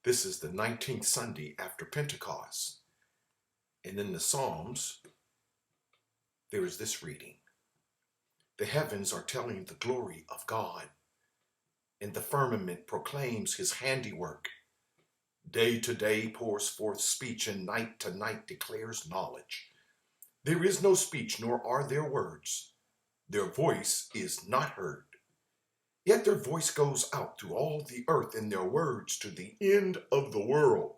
This is the 19th Sunday after Pentecost. And in the Psalms, there is this reading. The heavens are telling the glory of God, and the firmament proclaims his handiwork. Day to day pours forth speech, and night to night declares knowledge. There is no speech, nor are there words. Their voice is not heard. Yet their voice goes out through all the earth, and their words to the end of the world.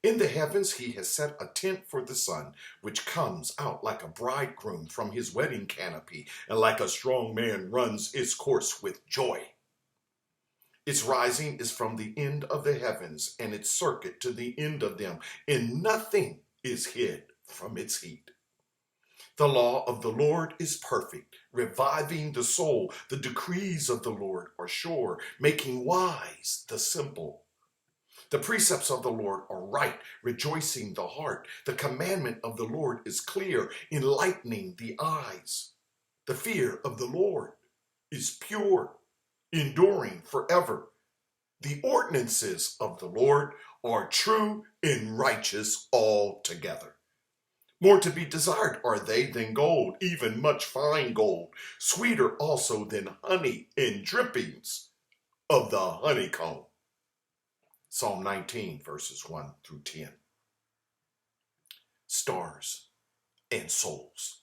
In the heavens he has set a tent for the sun, which comes out like a bridegroom from his wedding canopy, and like a strong man runs its course with joy. Its rising is from the end of the heavens, and its circuit to the end of them, and nothing is hid from its heat. The law of the Lord is perfect, reviving the soul. The decrees of the Lord are sure, making wise the simple. The precepts of the Lord are right, rejoicing the heart. The commandment of the Lord is clear, enlightening the eyes. The fear of the Lord is pure, enduring forever. The ordinances of the Lord are true and righteous altogether. More to be desired are they than gold, even much fine gold, sweeter also than honey and drippings of the honeycomb. Psalm 19, verses 1 through 10. Stars and souls.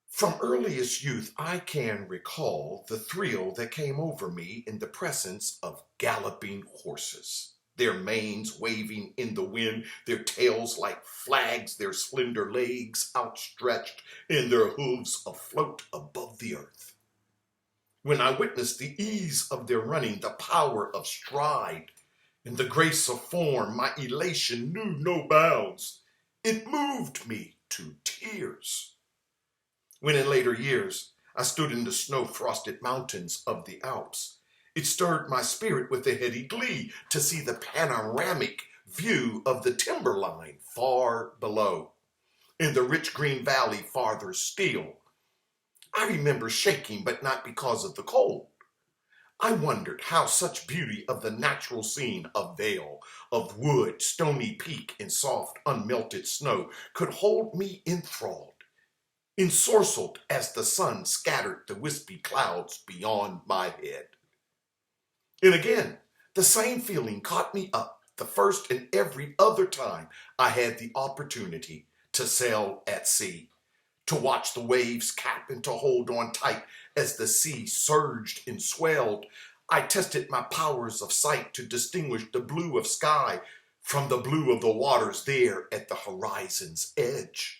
From earliest youth, I can recall the thrill that came over me in the presence of galloping horses, their manes waving in the wind, their tails like flags, their slender legs outstretched, and their hooves afloat above the earth. When I witnessed the ease of their running, the power of stride, and the grace of form, my elation knew no bounds. It moved me to tears. When in later years I stood in the snow-frosted mountains of the Alps, it stirred my spirit with a heady glee to see the panoramic view of the timberline far below, in the rich green valley farther still. I remember shaking, but not because of the cold. I wondered how such beauty of the natural scene, of vale, of wood, stony peak, and soft unmelted snow, could hold me enthralled, ensorcelled as the sun scattered the wispy clouds beyond my head. And again, the same feeling caught me up the first and every other time I had the opportunity to sail at sea, to watch the waves cap and to hold on tight as the sea surged and swelled. I tested my powers of sight to distinguish the blue of sky from the blue of the waters there at the horizon's edge.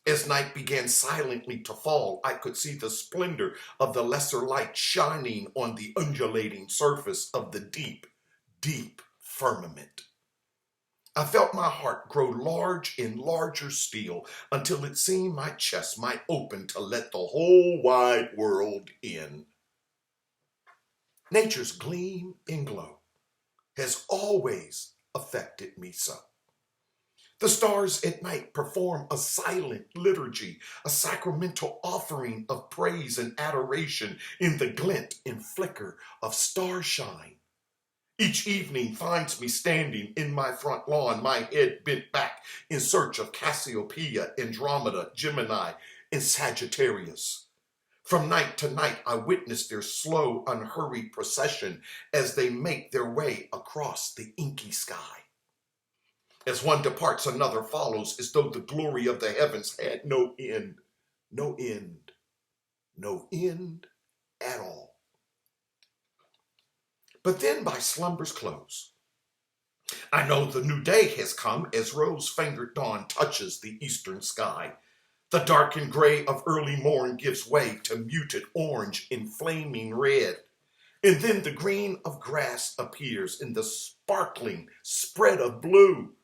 As night began silently to fall, I could see the splendor of the lesser light shining on the undulating surface of the deep, deep firmament. I felt my heart grow large and larger still until it seemed my chest might open to let the whole wide world in. Nature's gleam and glow has always affected me so. The stars at night perform a silent liturgy, a sacramental offering of praise and adoration in the glint and flicker of starshine. Each evening finds me standing in my front lawn, my head bent back in search of Cassiopeia, Andromeda, Gemini, and Sagittarius. From night to night, I witness their slow, unhurried procession as they make their way across the inky sky. As one departs, another follows, as though the glory of the heavens had no end, no end, no end at all. But then by slumber's close, I know the new day has come as rose-fingered dawn touches the eastern sky. The darkened gray of early morn gives way to muted orange and flaming red. And then the green of grass appears in the sparkling spread of blue.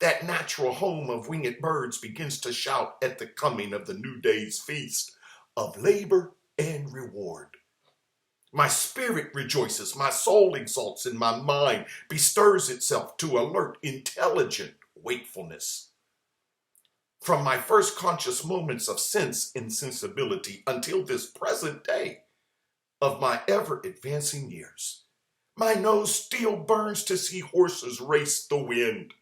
That natural home of winged birds begins to shout at the coming of the new day's feast of labor and reward. My spirit rejoices, my soul exalts, and my mind bestirs itself to alert, intelligent wakefulness. From my first conscious moments of sense and sensibility until this present day of my ever-advancing years, My nose still burns to see horses race the wind.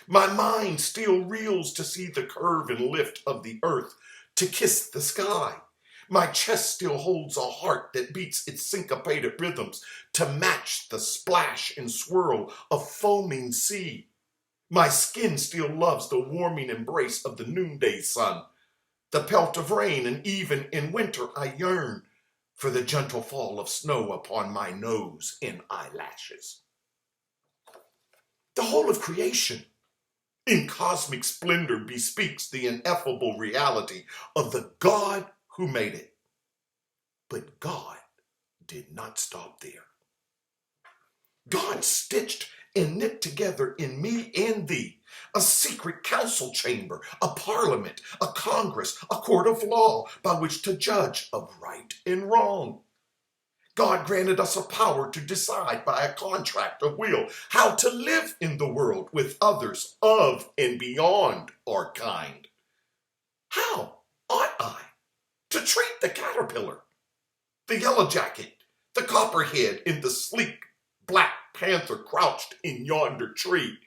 My mind still reels to see the curve and lift of the earth to kiss the sky. My chest still holds a heart that beats its syncopated rhythms to match the splash and swirl of foaming sea. My skin still loves the warming embrace of the noonday sun, the pelt of rain, and even in winter I yearn for the gentle fall of snow upon my nose and eyelashes. The whole of creation in cosmic splendor bespeaks the ineffable reality of the God who made it. But God did not stop there. God stitched and knit together in me and thee a secret council chamber, a parliament, a congress, a court of law by which to judge of right and wrong. God granted us a power to decide by a contract of will how to live in the world with others of and beyond our kind. How ought I to treat the caterpillar, the yellow jacket, the copperhead, and the sleek black panther crouched in yonder tree?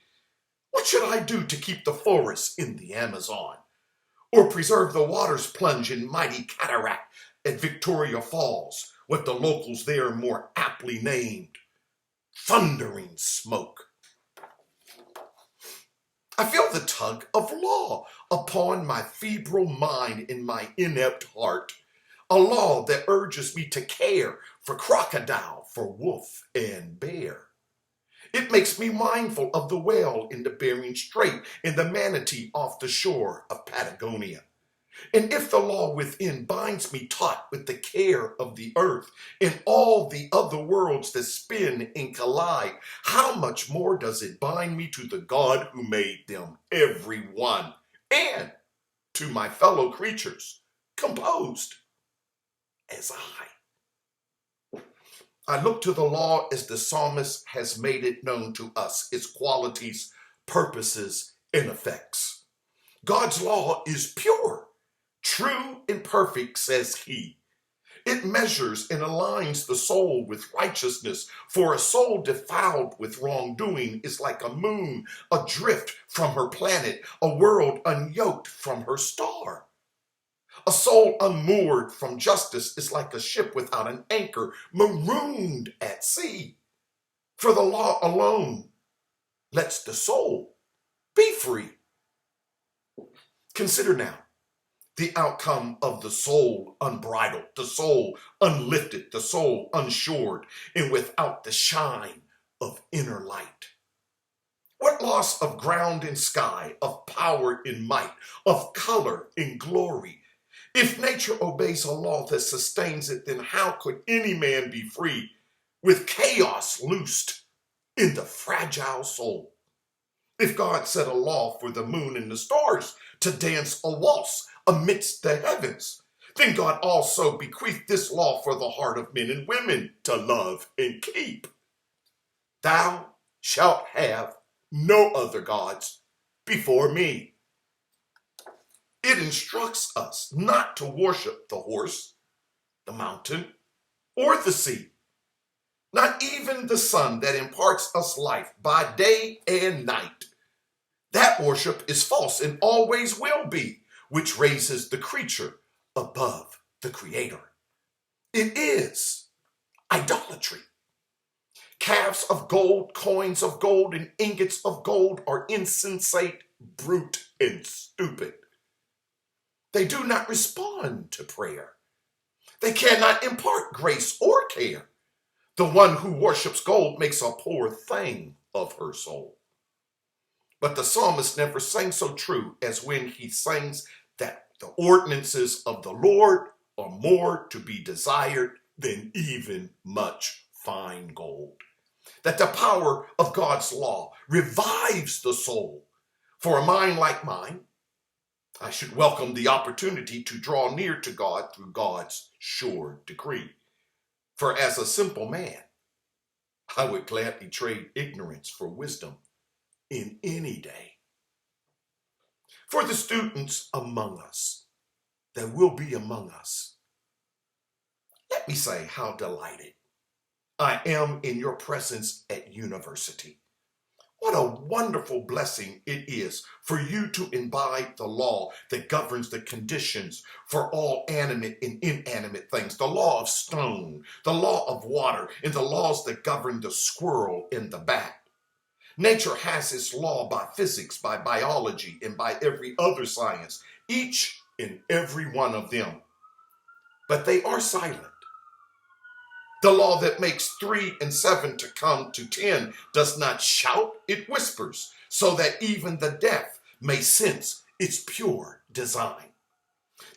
What should I do to keep the forests in the Amazon, or preserve the waters plunge in mighty cataract at Victoria Falls, what the locals there more aptly named thundering smoke? I feel the tug of law upon my febrile mind and my inept heart, a law that urges me to care for crocodile, for wolf and bear. It makes me mindful of the whale in the Bering Strait and the manatee off the shore of Patagonia. And if the law within binds me taut with the care of the earth and all the other worlds that spin and collide, how much more does it bind me to the God who made them, every one, and to my fellow creatures, composed as I look to the law as the psalmist has made it known to us, its qualities, purposes, and effects. God's law is pure, true and perfect, says he. It measures and aligns the soul with righteousness, for a soul defiled with wrongdoing is like a moon adrift from her planet, a world unyoked from her star. A soul unmoored from justice is like a ship without an anchor, marooned at sea. For the law alone lets the soul be free. Consider now the outcome of the soul unbridled, the soul unlifted, the soul unsured, and without the shine of inner light. What loss of ground and sky, of power and might, of color and glory? If nature obeys a law that sustains it, then how could any man be free with chaos loosed in the fragile soul? If God set a law for the moon and the stars to dance a waltz amidst the heavens, then God also bequeathed this law for the heart of men and women to love and keep. Thou shalt have no other gods before me. It instructs us not to worship the horse, the mountain, or the sea, not even the sun that imparts us life by day and night. That worship is false and always will be, which raises the creature above the creator. It is idolatry. Calves of gold, coins of gold, and ingots of gold are insensate, brute, and stupid. They do not respond to prayer. They cannot impart grace or care. The one who worships gold makes a poor thing of her soul. But the psalmist never sang so true as when he sings that the ordinances of the Lord are more to be desired than even much fine gold. That the power of God's law revives the soul. For a mind like mine, I should welcome the opportunity to draw near to God through God's sure decree. For as a simple man, I would gladly trade ignorance for wisdom in any day. For the students among us that will be among us, let me say how delighted I am in your presence at university. What a wonderful blessing it is for you to imbibe the law that governs the conditions for all animate and inanimate things, the law of stone, the law of water, and the laws that govern the squirrel and the bat. Nature has its law by physics, by biology, and by every other science, each and every one of them. But they are silent. The law that makes 3 and 7 to come to 10 does not shout, it whispers, so that even the deaf may sense its pure design.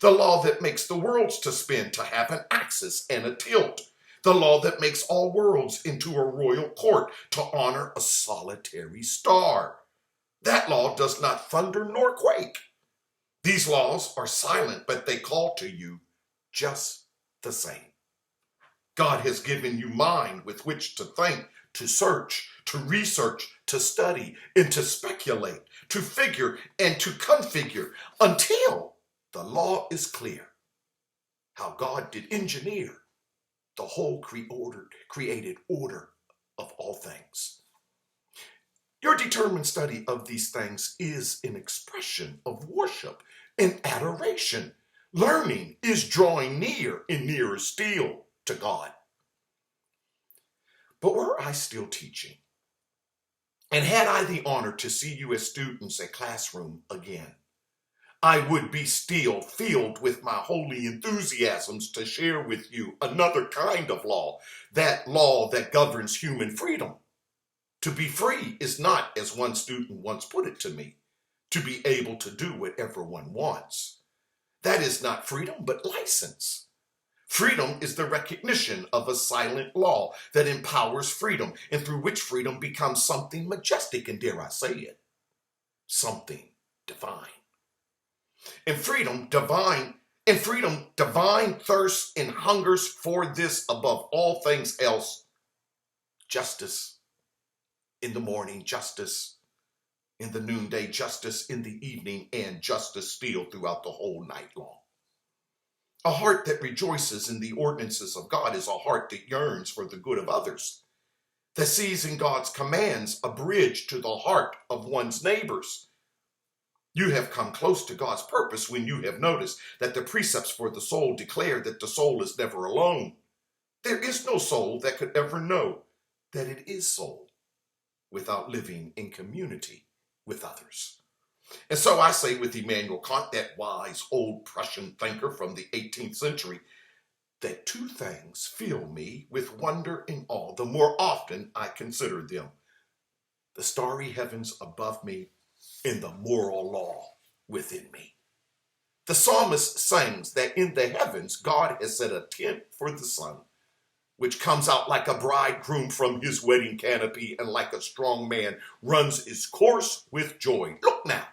The law that makes the worlds to spin, to have an axis and a tilt. The law that makes all worlds into a royal court, to honor a solitary star. That law does not thunder nor quake. These laws are silent, but they call to you just the same. God has given you mind with which to think, to search, to research, to study, and to speculate, to figure and to configure until the law is clear. How God did engineer the whole created order of all things. Your determined study of these things is an expression of worship and adoration. Learning is drawing near and nearer still to God. But were I still teaching, and had I the honor to see you as students at classroom again, I would be still filled with my holy enthusiasms to share with you another kind of law that governs human freedom. To be free is not, as one student once put it to me, to be able to do whatever one wants. That is not freedom, but license. Freedom is the recognition of a silent law that empowers freedom and through which freedom becomes something majestic and, dare I say it, something divine. In freedom, divine thirsts and hungers for this above all things else: justice in the morning, justice in the noonday, justice in the evening, and justice still throughout the whole night long. A heart that rejoices in the ordinances of God is a heart that yearns for the good of others, that sees in God's commands a bridge to the heart of one's neighbors. You have come close to God's purpose when you have noticed that the precepts for the soul declare that the soul is never alone. There is no soul that could ever know that it is soul without living in community with others. And so I say with Immanuel Kant, that wise old Prussian thinker from the 18th century, that two things fill me with wonder and awe the more often I consider them: the starry heavens above me and the moral law within me. The psalmist sings that in the heavens God has set a tent for the sun, which comes out like a bridegroom from his wedding canopy and like a strong man runs his course with joy. Look now,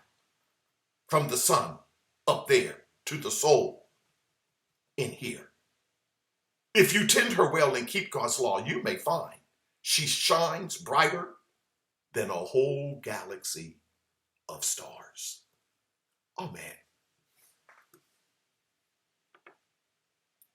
from the sun up there to the soul in here. If you tend her well and keep God's law, you may find she shines brighter than a whole galaxy of stars. Amen.